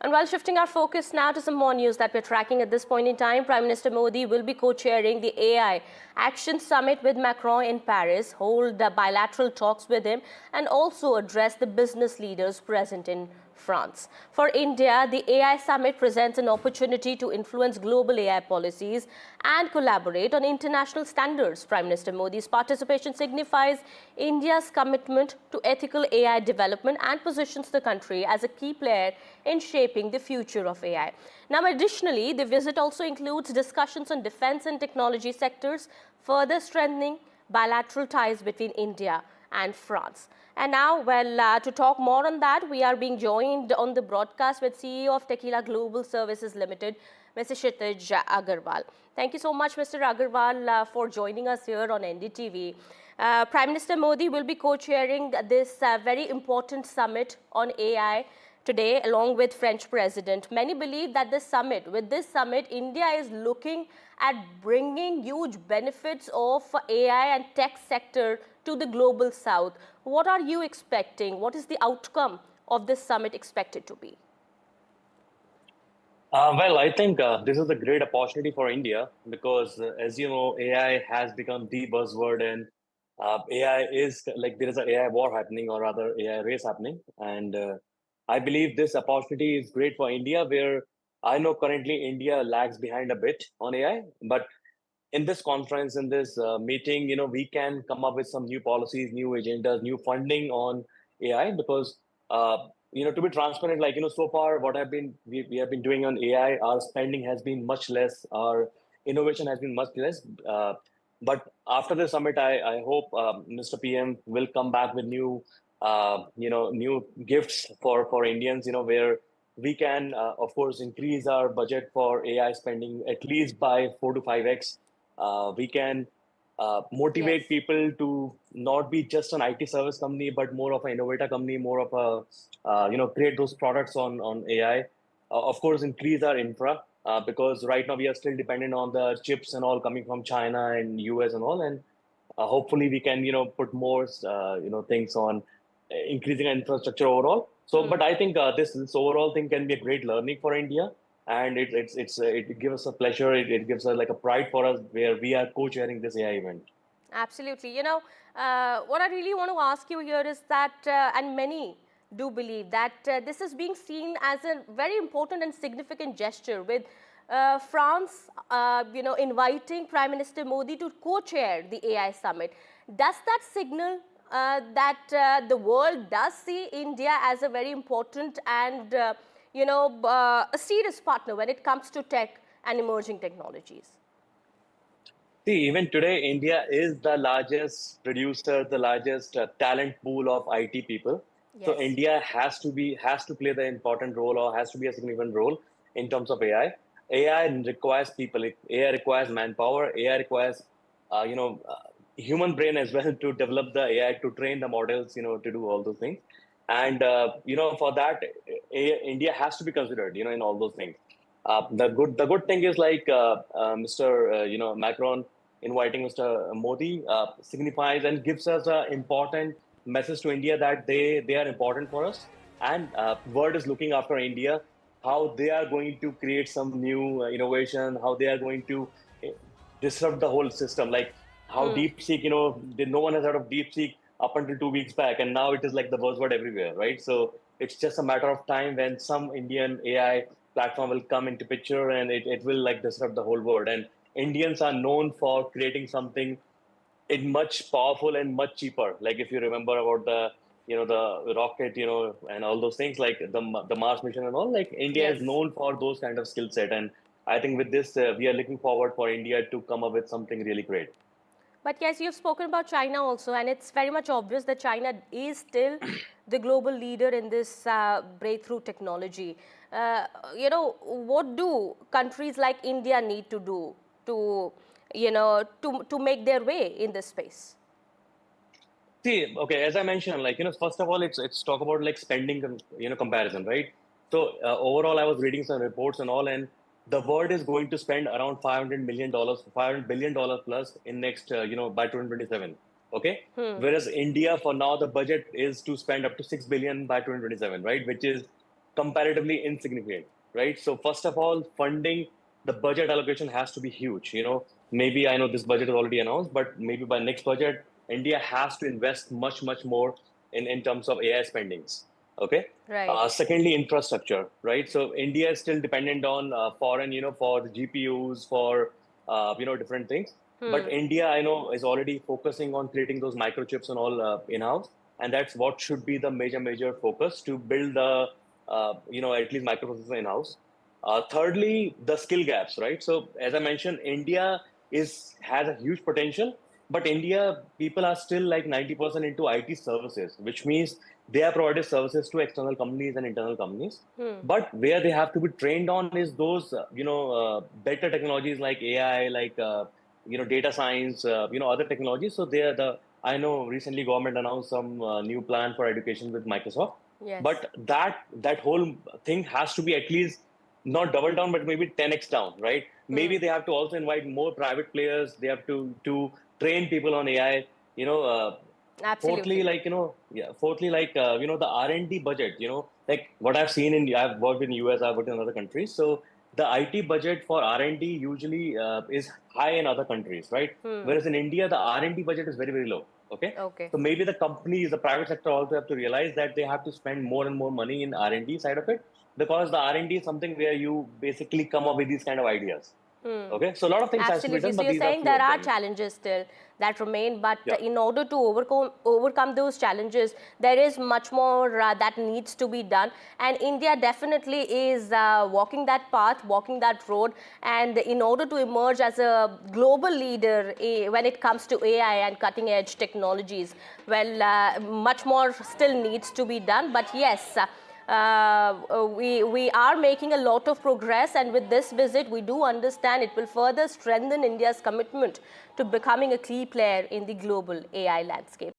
And while shifting our focus now to some more news that we're tracking at this point in time, Prime Minister Modi will be co-chairing the AI Action Summit with Macron in Paris, hold bilateral talks with him, and also address the business leaders present in France. For India, the AI Summit presents an opportunity to influence global AI policies and collaborate on international standards. Prime Minister Modi's participation signifies India's commitment to ethical AI development and positions the country as a key player in shaping the future of AI. Now, additionally, the visit also includes discussions on defense and technology sectors, further strengthening bilateral ties between India and France. And now, to talk more on that, we are being joined on the broadcast with CEO of Tequila Global Services Limited, Mr. Kshitij Agarwal. Thank you so much, Mr. Agarwal, for joining us here on NDTV. Prime Minister Modi will be co-chairing this very important summit on AI today, along with French President. Many believe that with this summit, India is looking at bringing huge benefits of AI and tech sector to the global south. What are you expecting? What is the outcome of this summit expected to be? Well, I think this is a great opportunity for India because, as you know, AI has become the buzzword, and AI is like there is an AI war happening, or rather, AI race happening. And I believe this opportunity is great for India, where I know currently India lags behind a bit on AI, but in this conference, in this meeting, we can come up with some new policies, new agendas, new funding on AI because, to be transparent, so far what we have been doing on AI, our spending has been much less, our innovation has been much less. But after the summit, I hope Mr. PM will come back with new, new gifts for Indians, where we can, of course, increase our budget for AI spending at least by 4 to 5x. We can motivate people to not be just an IT service company, but more of an innovator company, more of a, create those products on AI. Of course, increase our infra because right now we are still dependent on the chips and all coming from China and US and all. And hopefully we can, put more, things on increasing our infrastructure overall. So, but I think this overall thing can be a great learning for India. And it gives us a pleasure. It gives us like a pride for us where we are co-chairing this AI event. Absolutely. What I really want to ask you here is that, and many do believe that this is being seen as a very important and significant gesture with France, inviting Prime Minister Modi to co-chair the AI summit. Does that signal that the world does see India as a very important and a serious partner when it comes to tech and emerging technologies? See, even today, India is the largest producer, the largest talent pool of IT people. Yes. So India has to play the important role, or has to be a significant role in terms of AI. AI requires people. AI requires manpower. AI requires, human brain as well to develop the AI, to train the models, to do all those things. And, for that, India has to be considered, in all those things. The good thing is like Mr. Macron inviting Mr. Modi signifies and gives us an important message to India that they are important for us. And world is looking after India, how they are going to create some new innovation, how they are going to disrupt the whole system. Like how DeepSeek, no one has heard of DeepSeek up until 2 weeks back, and now it is like the buzzword everywhere, right? So it's just a matter of time when some Indian AI platform will come into picture, and it will like disrupt the whole world. And Indians are known for creating something in much powerful and much cheaper. Like if you remember about the rocket, and all those things, like the Mars mission and all, like India is known for those kind of skill set. And I think with this, we are looking forward for India to come up with something really great. But yes, you've spoken about China also, and it's very much obvious that China is still the global leader in this breakthrough technology. What do countries like India need to do to make their way in this space? See, okay, as I mentioned, first of all, it's talk about like spending, comparison, right? So overall, I was reading some reports and all, and the world is going to spend around $500 billion plus in next, by 2027. Okay. Whereas India, for now, the budget is to spend up to 6 billion by 2027, right? Which is comparatively insignificant, right? So first of all, funding, the budget allocation has to be huge. Maybe I know this budget is already announced, but maybe by next budget, India has to invest much more in terms of AI spendings. Okay. Right. Secondly, infrastructure, right? So India is still dependent on foreign, for the GPUs, for different things. But India, I know, is already focusing on creating those microchips and all in-house, and that's what should be the major focus to build the at least microprocessor in-house. Thirdly, the skill gaps, right? So as I mentioned, India has a huge potential, but India people are still like 90% into IT services, which means they have provided services to external companies and internal companies. But where they have to be trained on is those better technologies like AI, like data science, other technologies. So they are I know recently government announced some new plan for education with Microsoft. Yes. But that whole thing has to be at least not double down, but maybe 10x down, right? Maybe they have to also invite more private players. They have to train people on AI. Absolutely. Fourthly, the R&D budget. Like what I've seen I've worked in US, I've worked in other countries. So the IT budget for R&D usually is high in other countries, right? Whereas in India, the R&D budget is very low. Okay. Okay. So maybe the companies, the private sector also have to realize that they have to spend more and more money in R&D side of it, because the R&D is something where you basically come up with these kind of ideas. Okay, so a lot of things has to be Absolutely. done, So but you're these are saying few there of are them. challenges still that remain, but Yeah. in order to overcome those challenges, there is much more that needs to be done. And India definitely is walking that path, walking that road. And in order to emerge as a global leader when it comes to AI and cutting edge technologies, well, much more still needs to be done. But yes, we are making a lot of progress, and with this visit we do understand it will further strengthen India's commitment to becoming a key player in the global AI landscape.